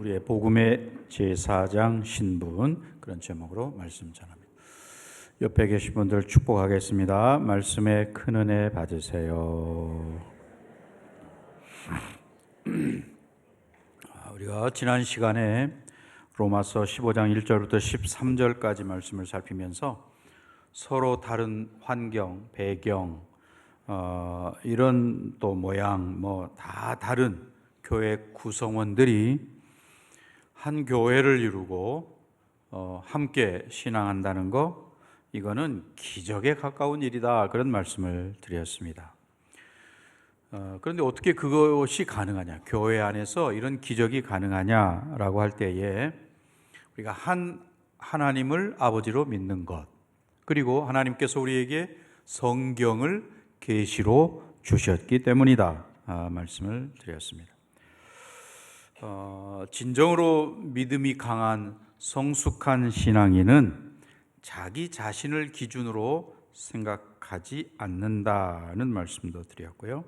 우리의 복음의 제4장 신분, 그런 제목으로 말씀 전합니다. 옆에 계신 분들 축복하겠습니다. 말씀에 큰 은혜 받으세요. 우리가 지난 시간에 로마서 15장 1절부터 13절까지 말씀을 살피면서 서로 다른 환경, 배경, 이런 또 모양, 다 다른 교회 구성원들이 한 교회를 이루고 함께 신앙한다는 거, 이거는 기적에 가까운 일이다, 그런 말씀을 드렸습니다. 그런데 어떻게 그것이 가능하냐, 교회 안에서 이런 기적이 가능하냐라고 할 때에 우리가 하나님을 아버지로 믿는 것, 그리고 하나님께서 우리에게 성경을 계시로 주셨기 때문이다, 말씀을 드렸습니다. 진정으로 믿음이 강한 성숙한 신앙인은 자기 자신을 기준으로 생각하지 않는다는 말씀도 드렸고요.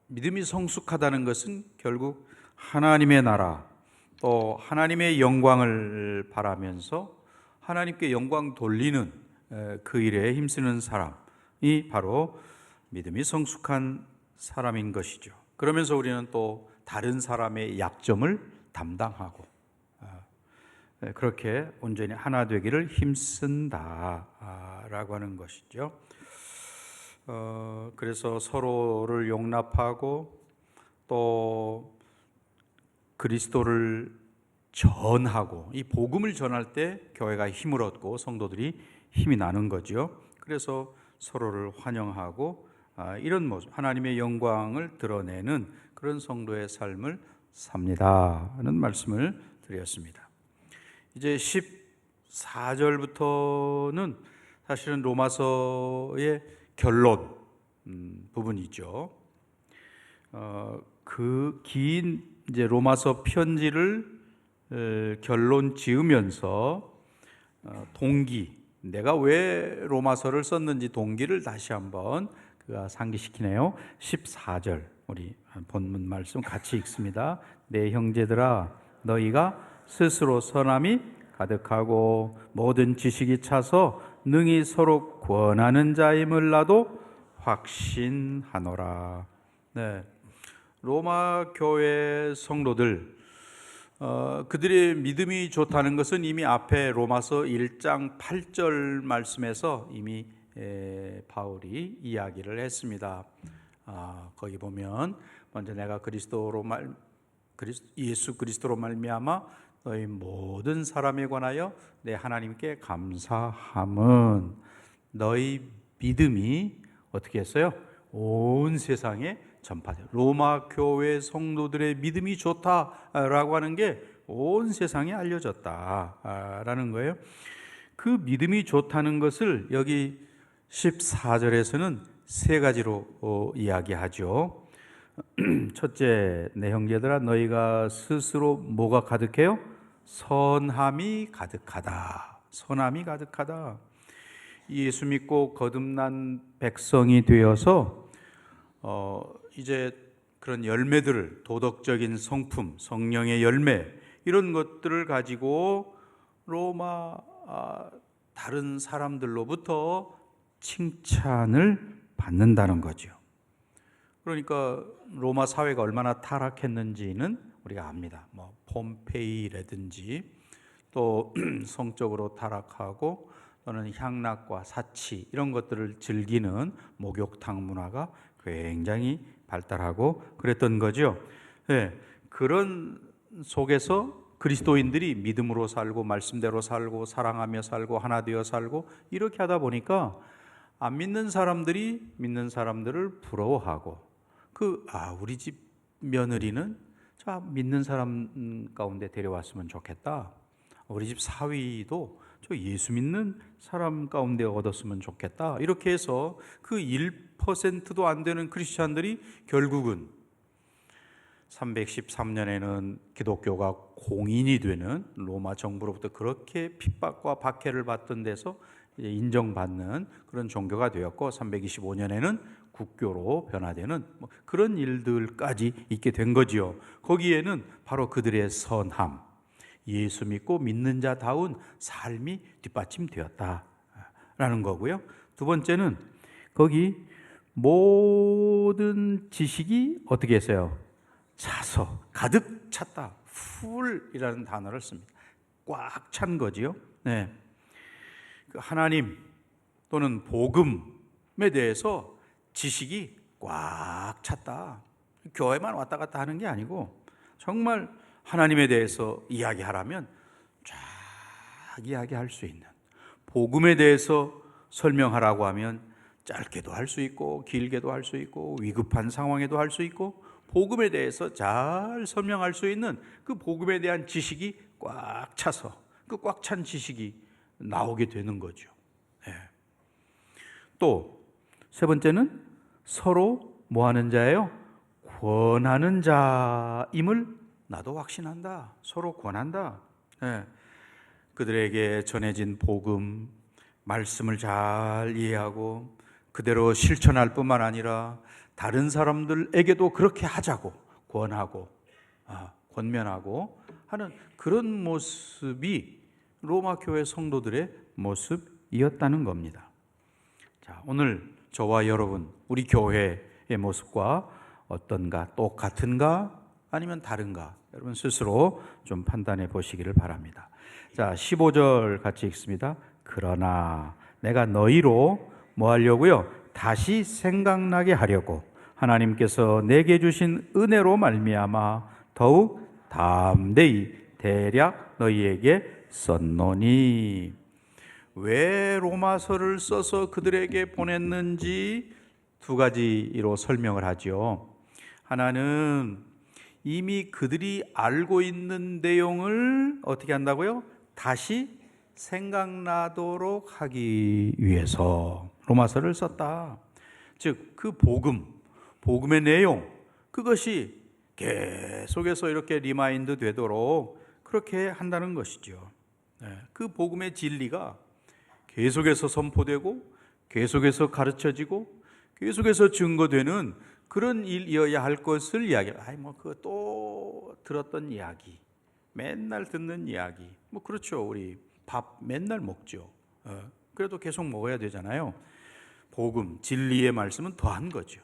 믿음이 성숙하다는 것은 결국 하나님의 나라, 또 하나님의 영광을 바라면서 하나님께 영광 돌리는 그 일에 힘쓰는 사람이 바로 믿음이 성숙한 사람인 것이죠. 그러면서 우리는 또 다른 사람의 약점을 담당하고 그렇게 온전히 하나 되기를 힘쓴다라고 하는 것이죠. 그래서 서로를 용납하고 또 그리스도를 전하고, 이 복음을 전할 때 교회가 힘을 얻고 성도들이 힘이 나는 거죠. 그래서 서로를 환영하고 이런 모습, 하나님의 영광을 드러내는 그런 성도의 삶을 삽니다는 말씀을 드렸습니다. 이제 14절부터는 사실은 로마서의 결론 부분이죠. 그 긴 이제 로마서 편지를 결론 지으면서 동기, 내가 왜 로마서를 썼는지 동기를 다시 한번 그가 상기시키네요. 14절 우리 본문 말씀 같이 읽습니다. 내 형제들아, 너희가 스스로 선함이 가득하고 모든 지식이 차서 능히 서로 권하는 자임을 나도 확신하노라. 네, 로마 교회 성도들, 그들의 믿음이 좋다는 것은 이미 앞에 로마서 1장 8절 말씀에서 이미 바울이 이야기를 했습니다. 거기 보면 먼저 내가 예수 그리스도로 말미암아 너희 모든 사람에 관하여 내 하나님께 감사함은 너희 믿음이 어떻게 했어요? 온 세상에 전파돼요. 로마 교회 성도들의 믿음이 좋다라고 하는 게 온 세상에 알려졌다라는 거예요. 그 믿음이 좋다는 것을 여기 14절에서는 세 가지로 이야기하죠. 첫째, 내 형제들아, 너희가 스스로 뭐가 가득해요? 선함이 가득하다. 선함이 가득하다. 예수 믿고 거듭난 백성이 되어서 이제 그런 열매들을, 도덕적인 성품, 성령의 열매, 이런 것들을 가지고 로마 다른 사람들로부터 칭찬을 받는다는 거죠. 그러니까 로마 사회가 얼마나 타락했는지는 우리가 압니다. 폼페이라든지 또 성적으로 타락하고 또는 향락과 사치, 이런 것들을 즐기는 목욕탕 문화가 굉장히 발달하고 그랬던 거죠. 네, 그런 속에서 그리스도인들이 믿음으로 살고 말씀대로 살고 사랑하며 살고 하나 되어 살고 이렇게 하다 보니까 안 믿는 사람들이 믿는 사람들을 부러워하고, 우리 집 며느리는 믿는 사람 가운데 데려왔으면 좋겠다. 우리 집 사위도 예수 믿는 사람 가운데 얻었으면 좋겠다. 이렇게 해서 그 1%도 안 되는 크리스찬들이 결국은 313년에는 기독교가 공인이 되는, 로마 정부로부터 그렇게 핍박과 박해를 받던 데서 이제 인정받는 그런 종교가 되었고, 325년에는 국교로 변화되는 그런 일들까지 있게 된 거지요. 거기에는 바로 그들의 선함, 예수 믿고 믿는 자다운 삶이 뒷받침되었다라는 거고요. 두 번째는 거기 모든 지식이 어떻게 했어요? 차서, 가득 찼다. 풀이라는 단어를 씁니다. 꽉 찬 거지요. 네. 하나님 또는 복음에 대해서 지식이 꽉 찼다. 교회만 왔다 갔다 하는 게 아니고 정말 하나님에 대해서 이야기하라면 쫙 이야기할 수 있는, 복음에 대해서 설명하라고 하면 짧게도 할 수 있고 길게도 할 수 있고 위급한 상황에도 할 수 있고 복음에 대해서 잘 설명할 수 있는 그 복음에 대한 지식이 꽉 차서 그 꽉 찬 지식이 나오게 되는 거죠. 네. 또 세 번째는 서로 뭐 하는 자예요? 권하는 자임을 나도 확신한다. 서로 권한다. 네. 그들에게 전해진 복음, 말씀을 잘 이해하고 그대로 실천할 뿐만 아니라 다른 사람들에게도 그렇게 하자고 권하고 권면하고 하는 그런 모습이 로마 교회 성도들의 모습이었다는 겁니다. 자, 오늘 저와 여러분, 우리 교회의 모습과 어떤가, 똑같은가 아니면 다른가, 여러분 스스로 좀 판단해 보시기를 바랍니다. 자, 15절 같이 읽습니다. 그러나 내가 너희로 뭐 하려고요? 다시 생각나게 하려고 하나님께서 내게 주신 은혜로 말미암아 더욱 담대히 대략 너희에게 썼노니. 왜 로마서를 써서 그들에게 보냈는지 두 가지로 설명을 하죠. 하나는 이미 그들이 알고 있는 내용을 어떻게 한다고요? 다시 생각나도록 하기 위해서 로마서를 썼다. 즉 그 복음의 내용, 그것이 계속해서 이렇게 리마인드 되도록 그렇게 한다는 것이죠. 그 복음의 진리가 계속해서 선포되고 계속해서 가르쳐지고 계속해서 증거되는 그런 일이어야 할 것을 이야기해요. 그거 또 들었던 이야기, 맨날 듣는 이야기. 그렇죠. 우리 밥 맨날 먹죠. 그래도 계속 먹어야 되잖아요. 복음, 진리의 말씀은 더한 거죠.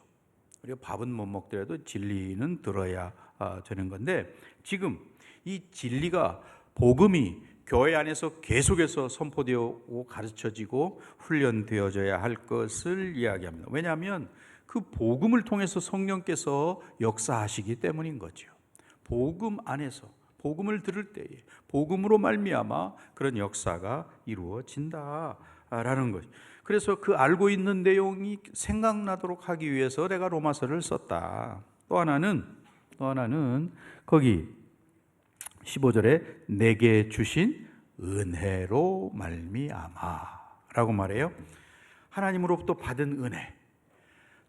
우리가 밥은 못 먹더라도 진리는 들어야 되는 건데, 지금 이 진리가, 복음이 교회 안에서 계속해서 선포되고 가르쳐지고 훈련되어져야 할 것을 이야기합니다. 왜냐하면 그 복음을 통해서 성령께서 역사하시기 때문인 거죠. 복음 안에서, 복음을 들을 때에 복음으로 말미암아 그런 역사가 이루어진다라는 거죠. 그래서 그 알고 있는 내용이 생각나도록 하기 위해서 내가 로마서를 썼다. 또 하나는 거기 15절에 내게 주신 은혜로 말미암아라고 말해요. 하나님으로부터 받은 은혜,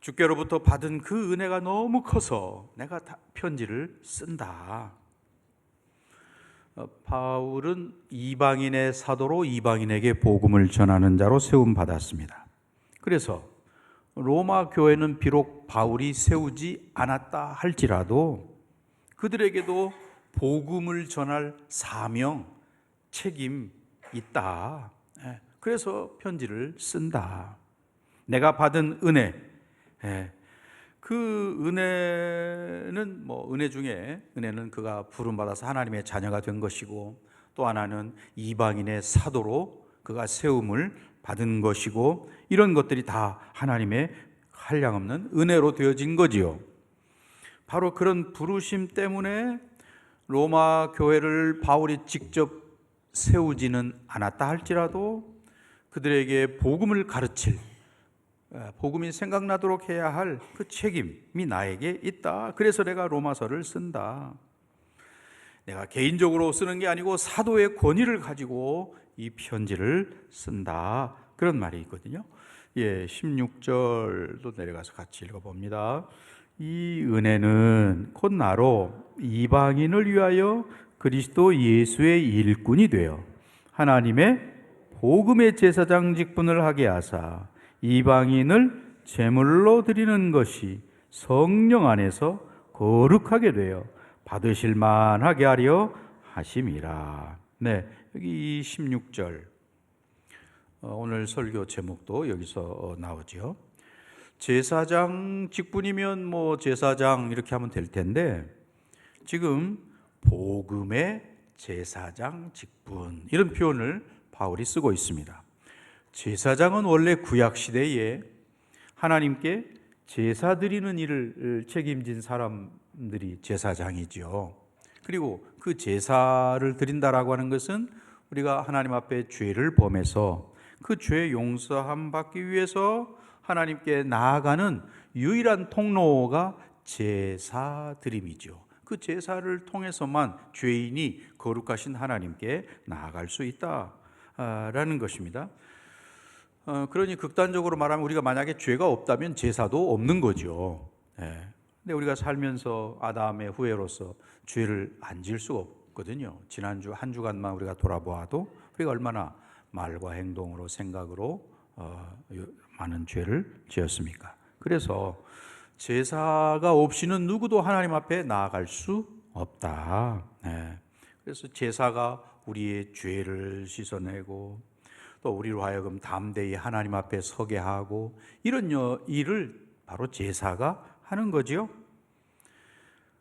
주께로부터 받은 그 은혜가 너무 커서 내가 편지를 쓴다. 바울은 이방인의 사도로 이방인에게 복음을 전하는 자로 세움 받았습니다. 그래서 로마 교회는 비록 바울이 세우지 않았다 할지라도 그들에게도 복음을 전할 사명, 책임 있다. 그래서 편지를 쓴다. 내가 받은 은혜, 그 은혜는 은혜 중에 은혜는 그가 부름받아서 하나님의 자녀가 된 것이고, 또 하나는 이방인의 사도로 그가 세움을 받은 것이고, 이런 것들이 다 하나님의 한량없는 은혜로 되어진 거지요. 바로 그런 부르심 때문에 로마 교회를 바울이 직접 세우지는 않았다 할지라도 그들에게 복음을 가르칠, 복음이 생각나도록 해야 할 그 책임이 나에게 있다. 그래서 내가 로마서를 쓴다. 내가 개인적으로 쓰는 게 아니고 사도의 권위를 가지고 이 편지를 쓴다. 그런 말이 있거든요. 16절도 내려가서 같이 읽어봅니다. 이 은혜는 곧 나로 이방인을 위하여 그리스도 예수의 일꾼이 되어 하나님의 복음의 제사장 직분을 하게 하사 이방인을 제물로 드리는 것이 성령 안에서 거룩하게 되어 받으실 만하게 하려 하심이라. 네, 여기 16절 오늘 설교 제목도 여기서 나오죠. 제사장 직분이면 뭐 제사장 이렇게 하면 될 텐데 지금 복음의 제사장 직분 이런 표현을 바울이 쓰고 있습니다. 제사장은 원래 구약 시대에 하나님께 제사 드리는 일을 책임진 사람들이 제사장이죠. 그리고 그 제사를 드린다라고 하는 것은 우리가 하나님 앞에 죄를 범해서 그 죄 용서함 받기 위해서 하나님께 나아가는 유일한 통로가 제사 드림이죠. 그 제사를 통해서만 죄인이 거룩하신 하나님께 나아갈 수 있다라는 것입니다. 그러니 극단적으로 말하면 우리가 만약에 죄가 없다면 제사도 없는 거죠. 근데 우리가 살면서 아담의 후예로서 죄를 안 지을 수가 없거든요. 지난주 한 주간만 우리가 돌아보아도 우리가 얼마나 말과 행동으로 생각으로 많은 죄를 지었습니까? 그래서 제사가 없이는 누구도 하나님 앞에 나아갈 수 없다. 그래서 제사가 우리의 죄를 씻어내고 또 우리로 하여금 담대히 하나님 앞에 서게 하고 이런 일을 바로 제사가 하는 거지요.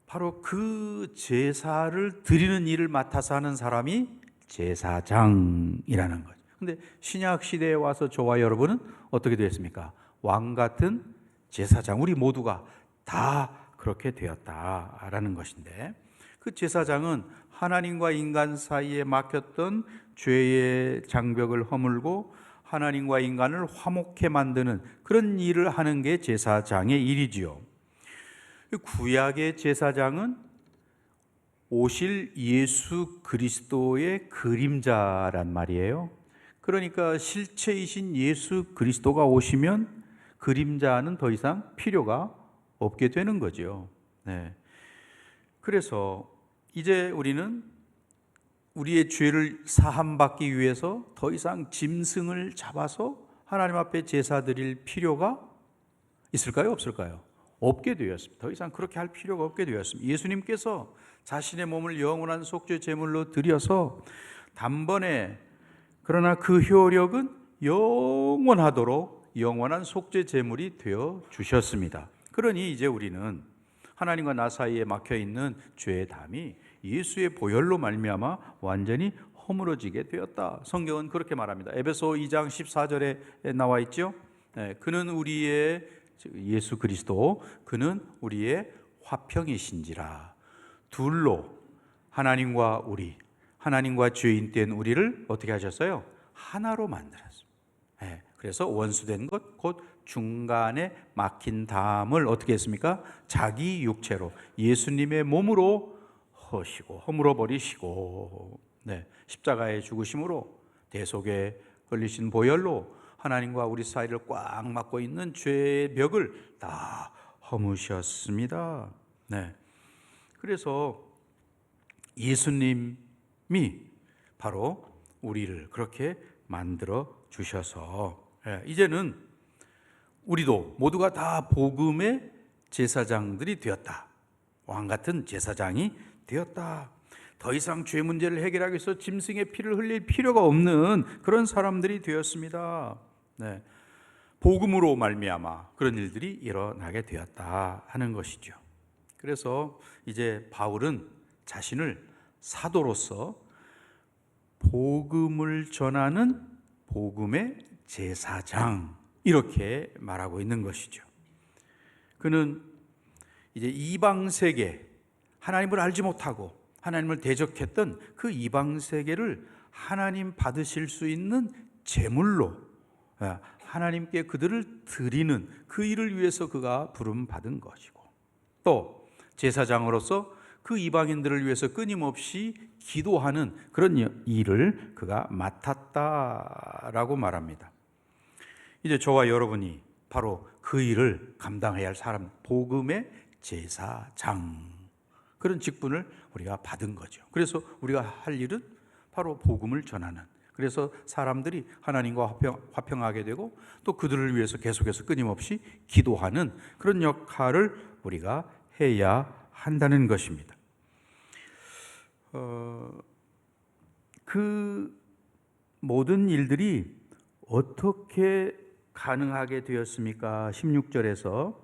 바로 그 제사를 드리는 일을 맡아서 하는 사람이 제사장이라는 거죠. 근데 신약 시대에 와서 저와 여러분은 어떻게 되었습니까? 왕 같은 제사장, 우리 모두가 다 그렇게 되었다라는 것인데, 그 제사장은 하나님과 인간 사이에 막혔던 죄의 장벽을 허물고 하나님과 인간을 화목해 만드는 그런 일을 하는 게 제사장의 일이지요. 구약의 제사장은 오실 예수 그리스도의 그림자란 말이에요. 그러니까 실체이신 예수 그리스도가 오시면 그림자는 더 이상 필요가 없게 되는 거죠. 그래서 이제 우리는 우리의 죄를 사함받기 위해서 더 이상 짐승을 잡아서 하나님 앞에 제사 드릴 필요가 있을까요? 없을까요? 없게 되었습니다. 더 이상 그렇게 할 필요가 없게 되었습니다. 예수님께서 자신의 몸을 영원한 속죄 제물로 드려서 단번에, 그러나 그 효력은 영원하도록 영원한 속죄 제물이 되어 주셨습니다. 그러니 이제 우리는 하나님과 나 사이에 막혀 있는 죄의 담이 예수의 보혈로 말미암아 완전히 허물어지게 되었다. 성경은 그렇게 말합니다. 에베소 2장 14절에 나와 있죠. 그는 우리의, 예수 그리스도, 그는 우리의 화평이신지라. 둘로 하나님과 우리, 하나님과 죄인 된 우리를 어떻게 하셨어요? 하나로 만들었습니다. 그래서 원수된 것, 곧 중간에 막힌 담을 어떻게 했습니까? 자기 육체로 예수님의 몸으로 허시고 허물어 버리시고, 십자가의 죽으심으로 대속에 걸리신 보혈로 하나님과 우리 사이를 꽉 막고 있는 죄의 벽을 다 허무셨습니다. 그래서 예수님이 바로 우리를 그렇게 만들어 주셔서 이제는 우리도 모두가 다 복음의 제사장들이 되었다. 왕 같은 제사장이 되었다. 더 이상 죄 문제를 해결하기 위해서 짐승의 피를 흘릴 필요가 없는 그런 사람들이 되었습니다. 복음으로 말미암아 그런 일들이 일어나게 되었다 하는 것이죠. 그래서 이제 바울은 자신을 사도로서 복음을 전하는 복음의 제사장, 이렇게 말하고 있는 것이죠. 그는 이제 이방 세계, 하나님을 알지 못하고 하나님을 대적했던 그 이방 세계를 하나님 받으실 수 있는 제물로 하나님께 그들을 드리는 그 일을 위해서 그가 부름 받은 것이고, 또 제사장으로서 그 이방인들을 위해서 끊임없이 기도하는 그런 일을 그가 맡았다라고 말합니다. 이제 저와 여러분이 바로 그 일을 감당해야 할 사람, 복음의 제사장, 그런 직분을 우리가 받은 거죠. 그래서 우리가 할 일은 바로 복음을 전하는 그래서 사람들이 하나님과 화평하게 되고 또 그들을 위해서 계속해서 끊임없이 기도하는 그런 역할을 우리가 해야 한다는 것입니다. 그 모든 일들이 어떻게 가능하게 되었습니까? 16절에서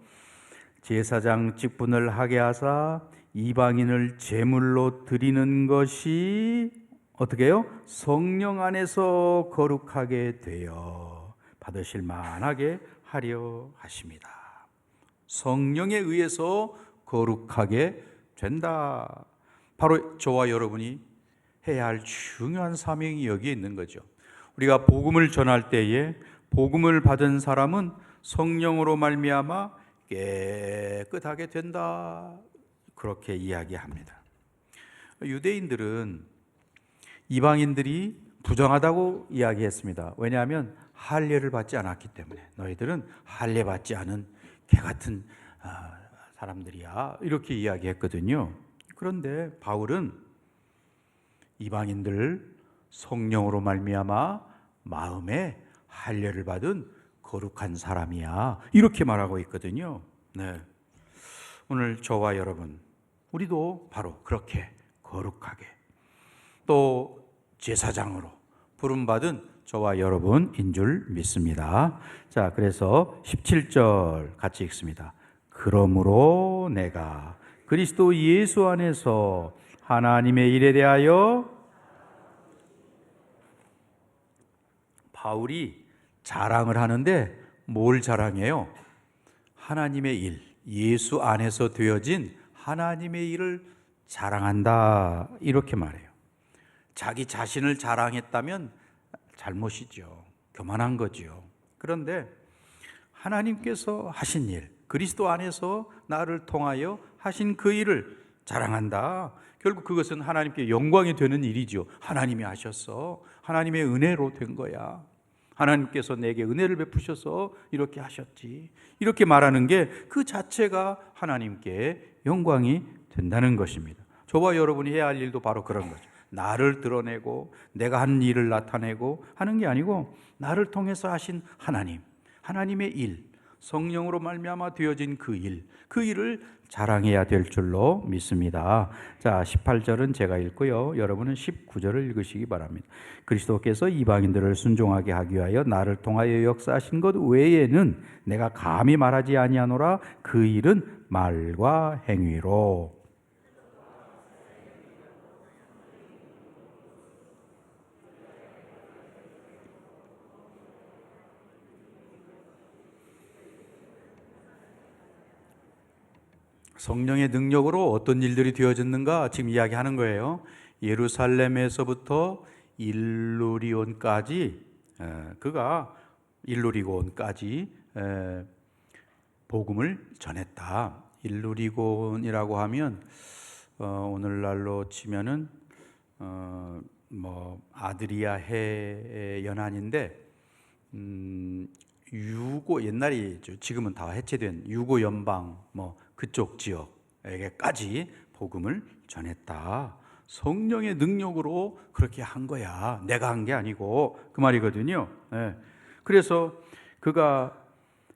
제사장 직분을 하게 하사 이방인을 제물로 드리는 것이 어떻게 해요? 성령 안에서 거룩하게 되어 받으실 만하게 하려 하십니다. 성령에 의해서 거룩하게 된다. 바로 저와 여러분이 해야 할 중요한 사명이 여기에 있는 거죠. 우리가 복음을 전할 때에 복음을 받은 사람은 성령으로 말미암아 깨끗하게 된다. 그렇게 이야기합니다. 유대인들은 이방인들이 부정하다고 이야기했습니다. 왜냐하면 할례를 받지 않았기 때문에 너희들은 할례 받지 않은 개 같은 사람들이야 이렇게 이야기했거든요. 그런데 바울은 이방인들 성령으로 말미암아 마음에 할례를 받은 거룩한 사람이야 이렇게 말하고 있거든요. 네. 오늘 저와 여러분 우리도 바로 그렇게 거룩하게 또 제사장으로 부름받은 저와 여러분인 줄 믿습니다. 자, 그래서 17절 같이 읽습니다. 그러므로 내가 그리스도 예수 안에서 하나님의 일에 대하여 바울이 자랑을 하는데 뭘 자랑해요? 하나님의 일, 예수 안에서 되어진 하나님의 일을 자랑한다 이렇게 말해요. 자기 자신을 자랑했다면 잘못이죠. 교만한 거죠. 그런데 하나님께서 하신 일, 그리스도 안에서 나를 통하여 하신 그 일을 자랑한다. 결국 그것은 하나님께 영광이 되는 일이죠. 하나님이 하셨어. 하나님의 은혜로 된 거야. 하나님께서 내게 은혜를 베푸셔서 이렇게 하셨지. 이렇게 말하는 게 그 자체가 하나님께 영광이 된다는 것입니다. 저와 여러분이 해야 할 일도 바로 그런 거죠. 나를 드러내고 내가 한 일을 나타내고 하는 게 아니고 나를 통해서 하신 하나님, 하나님의 일, 성령으로 말미암아 되어진 그 일을 자랑해야 될 줄로 믿습니다. 자, 18절은 제가 읽고요. 여러분은 19절을 읽으시기 바랍니다. 그리스도께서 이방인들을 순종하게 하기 위하여 나를 통하여 역사하신 것 외에는 내가 감히 말하지 아니하노라. 그 일은 말과 행위로. 성령의 능력으로 어떤 일들이 되어졌는가 지금 이야기하는 거예요. 예루살렘에서부터 일루리온까지 그가 일루리곤까지 복음을 전했다. 일루리곤이라고 하면 오늘날로 치면은 뭐 아드리아 해 연안인데 유고 옛날이 지금은 다 해체된 유고 연방 뭐 그쪽 지역에게까지 복음을 전했다. 성령의 능력으로 그렇게 한 거야. 내가 한 게 아니고 그 말이거든요. 네. 그래서 그가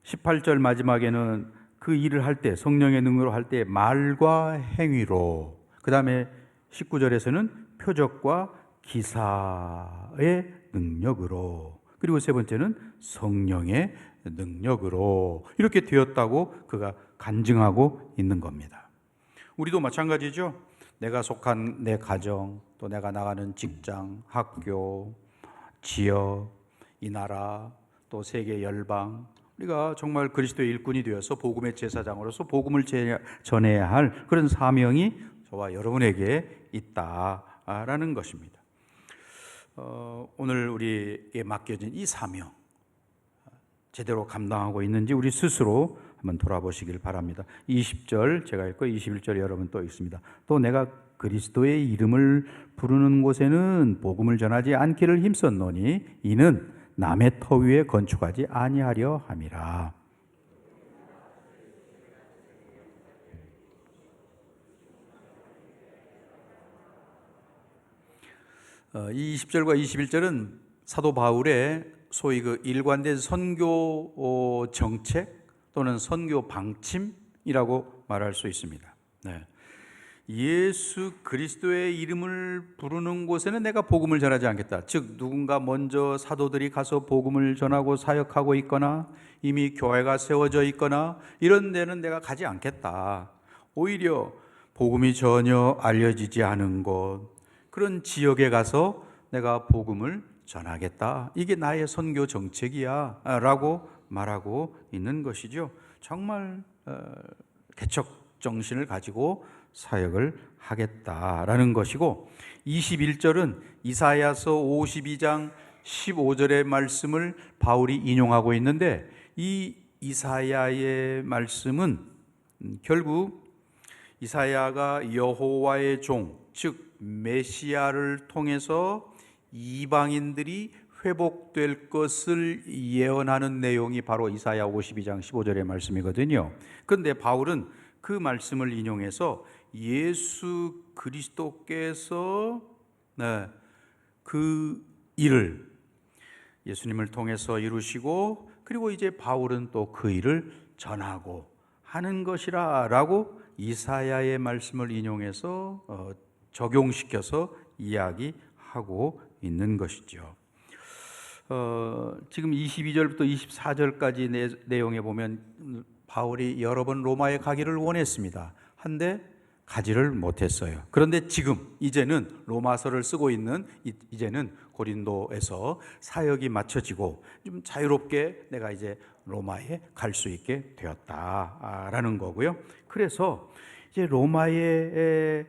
18절 마지막에는 그 일을 할 때 성령의 능력으로 할 때 말과 행위로, 그 다음에 19절에서는 표적과 기사의 능력으로, 그리고 세 번째는 성령의 능력으로 이렇게 되었다고 그가 간증하고 있는 겁니다. 우리도 마찬가지죠. 내가 속한 내 가정, 또 내가 나가는 직장, 학교, 지역, 이 나라, 또 세계 열방, 우리가 정말 그리스도의 일꾼이 되어서 복음의 제사장으로서 복음을 전해야 할 그런 사명이 저와 여러분에게 있다라는 것입니다. 오늘 우리에게 맡겨진 이 사명 제대로 감당하고 있는지 우리 스스로 한번 돌아보시길 바랍니다. 20절 제가 읽고 21절 여러분 또 읽습니다. 또 내가 그리스도의 이름을 부르는 곳에는 복음을 전하지 않기를 힘썼노니 이는 남의 터 위에 건축하지 아니하려 함이라. 이 20절과 21절은 사도 바울의 소위 그 일관된 선교 정책 또는 선교 방침이라고 말할 수 있습니다. 네. 예수 그리스도의 이름을 부르는 곳에는 내가 복음을 전하지 않겠다. 즉 누군가 먼저 사도들이 가서 복음을 전하고 사역하고 있거나 이미 교회가 세워져 있거나 이런 데는 내가 가지 않겠다. 오히려 복음이 전혀 알려지지 않은 곳, 그런 지역에 가서 내가 복음을 전하겠다. 이게 나의 선교 정책이야 라고 말하고 있는 것이죠. 정말 개척 정신을 가지고 사역을 하겠다라는 것이고, 21절은 이사야서 52장 15절의 말씀을 바울이 인용하고 있는데, 이 이사야의 말씀은 결국 이사야가 여호와의 종, 즉 메시아를 통해서 이방인들이 회복될 것을 예언하는 내용이 바로 이사야 52장 15절의 말씀이거든요. 그런데 바울은 그 말씀을 인용해서 예수 그리스도께서 그 일을 예수님을 통해서 이루시고, 그리고 이제 바울은 또 그 일을 전하고 하는 것이라 라고 이사야의 말씀을 인용해서 적용시켜서 이야기하고 있는 것이죠. 지금 22절부터 24절까지 내용에 보면 바울이 여러 번 로마에 가기를 원했습니다. 한데 가지를 못했어요. 그런데 지금 이제는 로마서를 쓰고 있는 이제는 고린도에서 사역이 마쳐지고 좀 자유롭게 내가 이제 로마에 갈 수 있게 되었다라는 거고요. 그래서 이제 로마에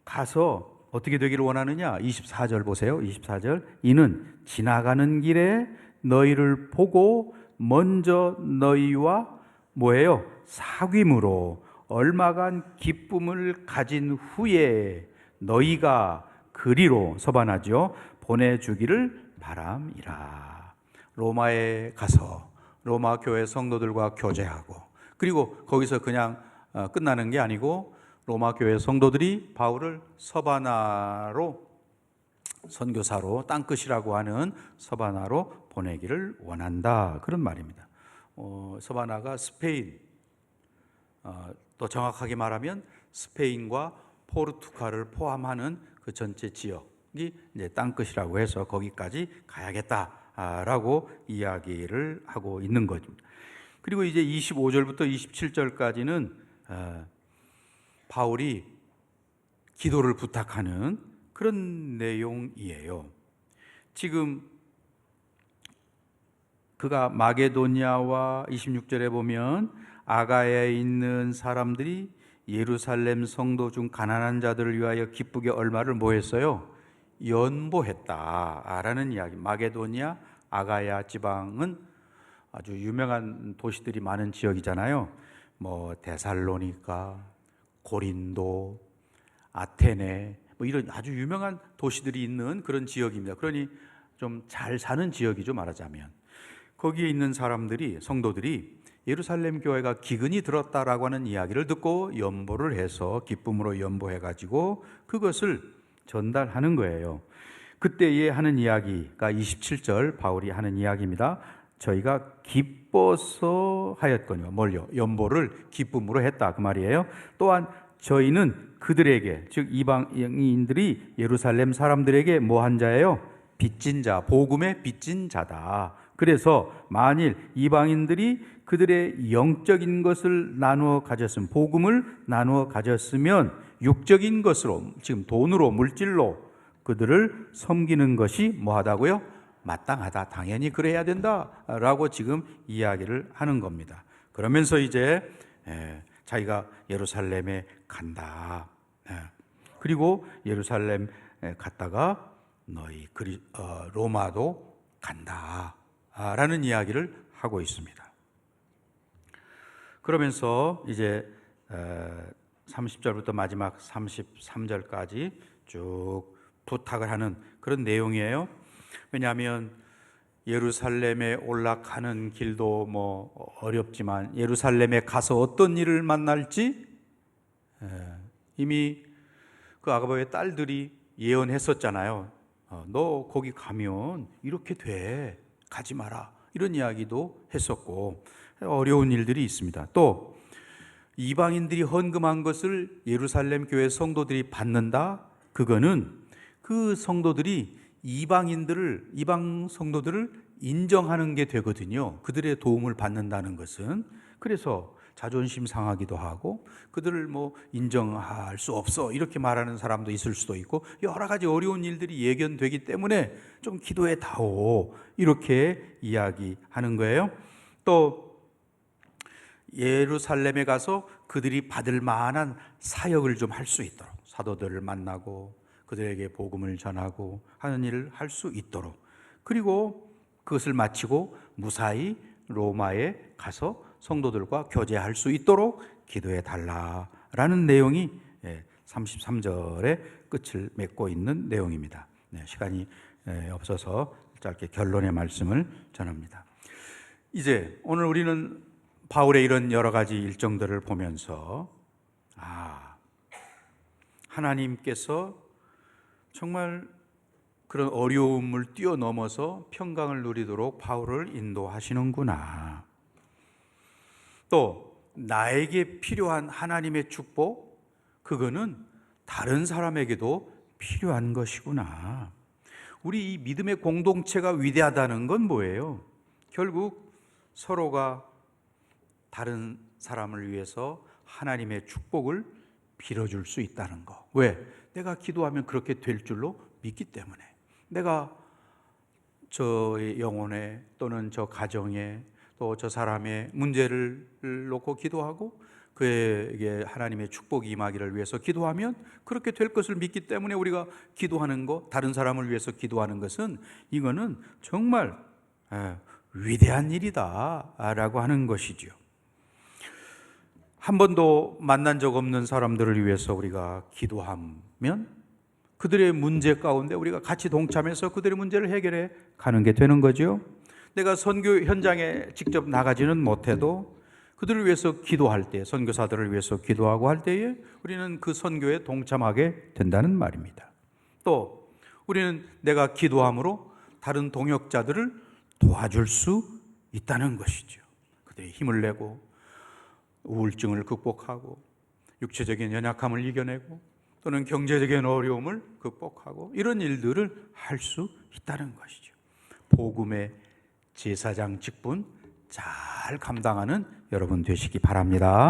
가서 어떻게 되기를 원하느냐? 24절 보세요. 24절. 이는 지나가는 길에 너희를 보고 먼저 너희와 뭐예요? 사귐으로 얼마간 기쁨을 가진 후에 너희가 그리로 서반하죠. 보내주기를 바람이라. 로마에 가서 로마 교회 성도들과 교제하고, 그리고 거기서 그냥 끝나는 게 아니고 로마 교회 성도들이 바울을 서바나로, 선교사로, 땅끝이라고 하는 서바나로 보내기를 원한다, 그런 말입니다. 서바나가 스페인, 또 정확하게 말하면 스페인과 포르투갈을 포함하는 그 전체 지역이 이제 땅끝이라고 해서 거기까지 가야겠다라고 이야기를 하고 있는 겁니다. 그리고 이제 25절부터 27절까지는 바울이 기도를 부탁하는 그런 내용이에요. 지금 그가 마게도냐와 26절에 보면 아가야에 있는 사람들이 예루살렘 성도 중 가난한 자들을 위하여 기쁘게 얼마를 뭐 했어요? 연보했다라는 이야기. 마게도냐, 아가야 지방은 아주 유명한 도시들이 많은 지역이잖아요. 뭐 데살로니가, 고린도, 아테네, 뭐 이런 아주 유명한 도시들이 있는 그런 지역입니다. 그러니 좀 잘 사는 지역이죠, 말하자면. 거기에 있는 사람들이, 성도들이 예루살렘 교회가 기근이 들었다라고 하는 이야기를 듣고 연보를 해서 기쁨으로 연보해가지고 그것을 전달하는 거예요. 그때에 하는 이야기가 27절 바울이 하는 이야기입니다. 저희가 기뻐서 하였거니와, 뭘요? 연보를 기쁨으로 했다, 그 말이에요. 또한 저희는 그들에게, 즉 이방인들이 예루살렘 사람들에게 뭐 한 자예요? 빚진 자, 복음의 빚진 자다. 그래서 만일 이방인들이 그들의 영적인 것을 나누어 가졌으면, 복음을 나누어 가졌으면 육적인 것으로, 지금 돈으로, 물질로 그들을 섬기는 것이 뭐하다고요? 마땅하다, 당연히 그래야 된다라고 지금 이야기를 하는 겁니다. 그러면서 이제 자기가 예루살렘에 간다. 그리고 예루살렘에 갔다가 너희 로마도 간다 라는 이야기를 하고 있습니다. 그러면서 이제 30절부터 마지막 33절까지 쭉 부탁을 하는 그런 내용이에요. 왜냐하면 예루살렘에 올라가는 길도 뭐 어렵지만 예루살렘에 가서 어떤 일을 만날지 이미 그 아가바의 딸들이 예언했었잖아요. 너 거기 가면 이렇게 돼, 가지 마라, 이런 이야기도 했었고, 어려운 일들이 있습니다. 또 이방인들이 헌금한 것을 예루살렘 교회 성도들이 받는다? 그거는 그 성도들이 이방 성도들을 인정하는 게 되거든요. 그들의 도움을 받는다는 것은. 그래서 자존심 상하기도 하고, 그들을 인정할 수 없어 이렇게 말하는 사람도 있을 수도 있고, 여러 가지 어려운 일들이 예견되기 때문에 좀 기도해 다오, 이렇게 이야기하는 거예요. 또 예루살렘에 가서 그들이 받을 만한 사역을 좀 할 수 있도록, 사도들을 만나고 그들에게 복음을 전하고 하는 일을 할 수 있도록, 그리고 그것을 마치고 무사히 로마에 가서 성도들과 교제할 수 있도록 기도해 달라라는 내용이 33절의 끝을 맺고 있는 내용입니다. 시간이 없어서 짧게 결론의 말씀을 전합니다. 이제 오늘 우리는 바울의 이런 여러 가지 일정들을 보면서 하나님께서 정말 그런 어려움을 뛰어넘어서 평강을 누리도록 바울을 인도하시는구나. 또 나에게 필요한 하나님의 축복, 그거는 다른 사람에게도 필요한 것이구나. 우리 이 믿음의 공동체가 위대하다는 건 뭐예요? 결국 서로가 다른 사람을 위해서 하나님의 축복을 빌어줄 수 있다는 거. 왜? 내가 기도하면 그렇게 될 줄로 믿기 때문에. 내가 저의 영혼에 또는 저 가정에 또 저 사람의 문제를 놓고 기도하고 그에게 하나님의 축복이 임하기를 위해서 기도하면 그렇게 될 것을 믿기 때문에 우리가 기도하는 것, 다른 사람을 위해서 기도하는 것은, 이거는 정말 위대한 일이다라고 하는 것이죠. 한 번도 만난 적 없는 사람들을 위해서 우리가 기도하면 그들의 문제 가운데 우리가 같이 동참해서 그들의 문제를 해결해 가는 게 되는 거죠. 내가 선교 현장에 직접 나가지는 못해도 그들을 위해서 기도할 때, 선교사들을 위해서 기도하고 할 때에 우리는 그 선교에 동참하게 된다는 말입니다. 또 우리는 내가 기도함으로 다른 동역자들을 도와줄 수 있다는 것이죠. 그들이 힘을 내고 우울증을 극복하고 육체적인 연약함을 이겨내고 또는 경제적인 어려움을 극복하고 이런 일들을 할 수 있다는 것이죠. 복음의 제사장 직분 잘 감당하는 여러분 되시기 바랍니다.